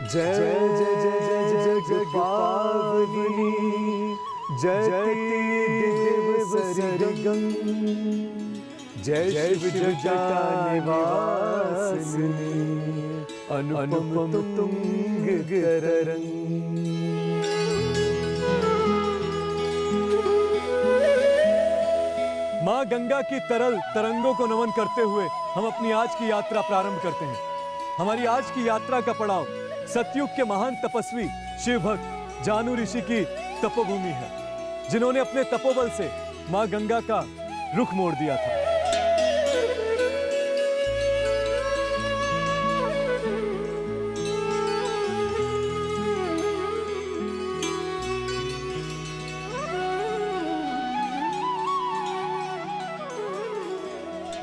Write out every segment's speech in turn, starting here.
जय जय जय जय पावनी जयति देव सरगम जय शिव जटा निवासिनी अनुपम तुंग तरंग। मां गंगा की तरल तरंगों को नमन करते हुए हम अपनी आज की यात्रा प्रारंभ करते हैं। हमारी आज की यात्रा का पड़ाव सतयुग के महान तपस्वी शिव भक्त जानू ऋषि की तपोभूमि है, जिन्होंने अपने तपोबल से मां गंगा का रुख मोड़ दिया था।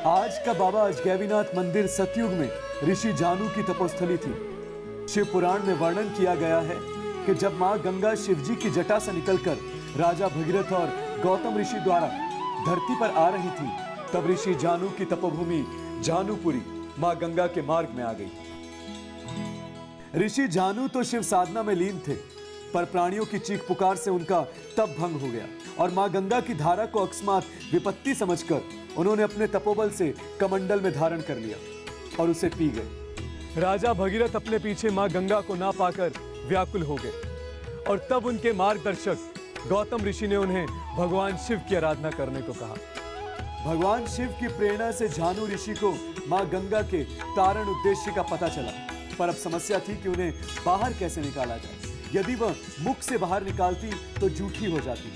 आज का बाबा अजगैबीनाथ मंदिर सतयुग में ऋषि जानू की तपोस्थली थी। शिव पुराण में वर्णन किया गया है कि जब मां गंगा शिवजी की जटा से निकलकर राजा भगीरथ और गौतम ऋषि द्वारा धरती पर आ रही थी, तब ऋषि जानू की तपोभूमि जानूपुरी मां गंगा के मार्ग में आ गई। ऋषि जानू तो शिव साधना में लीन थे, पर प्राणियों की चीख पुकार से उनका तप भंग हो गया और मां गंगा की धारा को अकस्मात विपत्ति समझकर उन्होंने अपने तपोबल से कमंडल में धारण कर लिया और उसे पी गए। राजा भगीरथ अपने पीछे मां गंगा को ना पाकर व्याकुल हो गए और तब उनके मार्गदर्शक गौतम ऋषि ने उन्हें भगवान शिव की आराधना करने को कहा। भगवान शिव की प्रेरणा से जानू ऋषि को मां गंगा के तारण उद्देश्य का पता चला, पर अब समस्या थी कि उन्हें बाहर कैसे निकाला जाए। यदि वह मुख से बाहर निकालती तो जूठी हो जाती।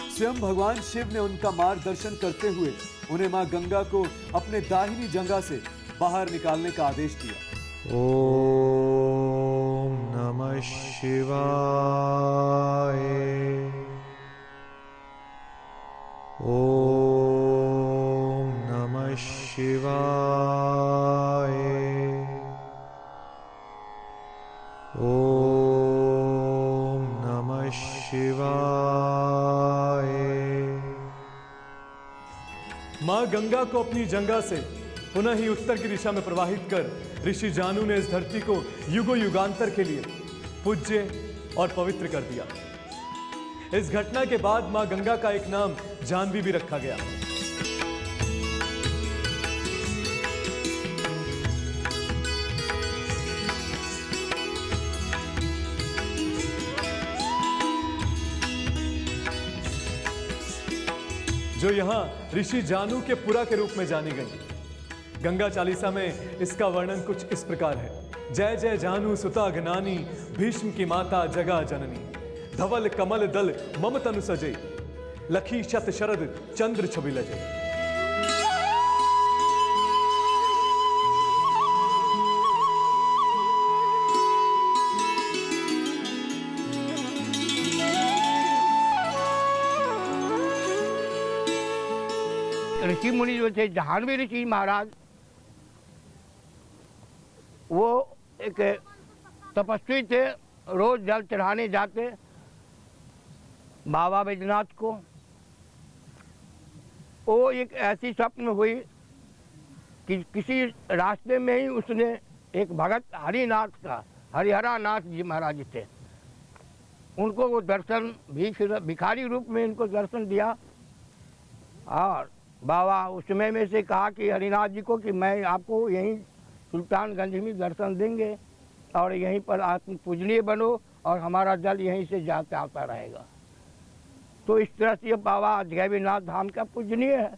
स्वयं भगवान शिव ने उनका मार्गदर्शन करते हुए उन्हें मां गंगा को अपने दाहिनी जंघा से बाहर निकालने का आदेश दिया। ओम नमः शिवाय। ओम नमः शिवाय। ओम नमः शिवाय। मां गंगा को अपनी जंघा से पुनः ही उत्तर की दिशा में प्रवाहित कर ऋषि जानू ने इस धरती को युगों युगांतर के लिए पूज्य और पवित्र कर दिया। इस घटना के बाद मां गंगा का एक नाम जानवी भी रखा गया। जो यहां ऋषि जानू के पुरा के रूप में जानी गई। गंगा चालीसा में इसका वर्णन कुछ इस प्रकार है। जय जय जानू सुता ज्ञानी भीष्म की माता जगा जननी धवल कमल दल मम तनु सजे लखी शत शरद चंद्र छवि लजे। ऋषि मुनि जो थे, जाह्नवी ऋषि महाराज, वो एक तपस्वी थे। रोज जल चढ़ाने जाते बाबा बैजनाथ को। वो एक ऐसी स्वप्न हुई कि किसी रास्ते में ही उसने एक भगत हरिनाथ का, हरिहरा नाथ जी महाराज जी थे, उनको वो दर्शन भिखारी रूप में इनको दर्शन दिया। और बाबा उस समय में से कहा कि हरिनाथ जी को कि मैं आपको यहीं सुल्तानगंज में दर्शन देंगे और यहीं पर आप पूजनीय बनो और हमारा जल यहीं से जाता आता रहेगा। तो इस तरह से बाबा अजगैबीनाथ धाम का पूजनीय है।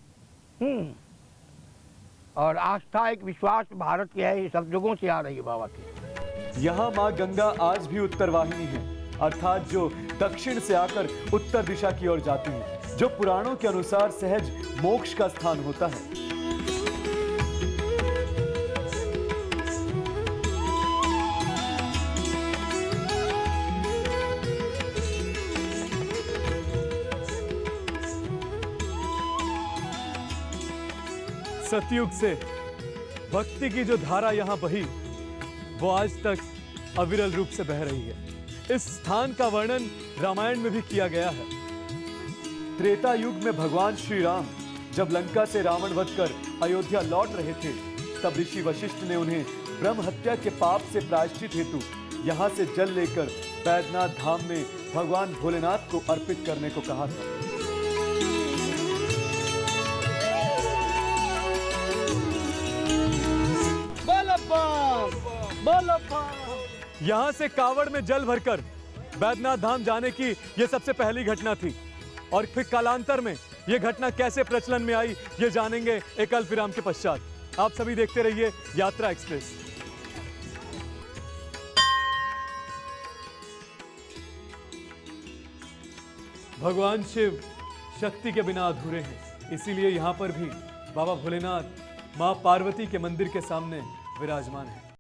और आस्था एक विश्वास भारत के है, ये सब जगहों से आ रही है बाबा की। यहाँ माँ गंगा आज भी उत्तर वाहिनी है, अर्थात जो दक्षिण से आकर उत्तर दिशा की ओर जाती है, जो पुराणों के अनुसार सहज मोक्ष का स्थान होता है। सतयुग से भक्ति की जो धारा यहां बही, वो आज तक अविरल रूप से बह रही है। इस स्थान का वर्णन रामायण में भी किया गया है। त्रेता युग में भगवान श्री राम जब लंका से रावण वध कर अयोध्या लौट रहे थे, तब ऋषि वशिष्ठ ने उन्हें ब्रह्म हत्या के पाप से प्रायश्चित हेतु यहाँ से जल लेकर बैद्यनाथ धाम में भगवान भोलेनाथ को अर्पित करने को कहा था। यहाँ से कावड़ में जल भरकर बैद्यनाथ धाम जाने की यह सबसे पहली घटना थी और फिर कालांतर में यह घटना कैसे प्रचलन में आई ये जानेंगे एक अल्प विराम के पश्चात। आप सभी देखते रहिए यात्रा एक्सप्रेस। भगवान शिव शक्ति के बिना अधूरे हैं, इसीलिए यहाँ पर भी बाबा भोलेनाथ मां पार्वती के मंदिर के सामने विराजमान है।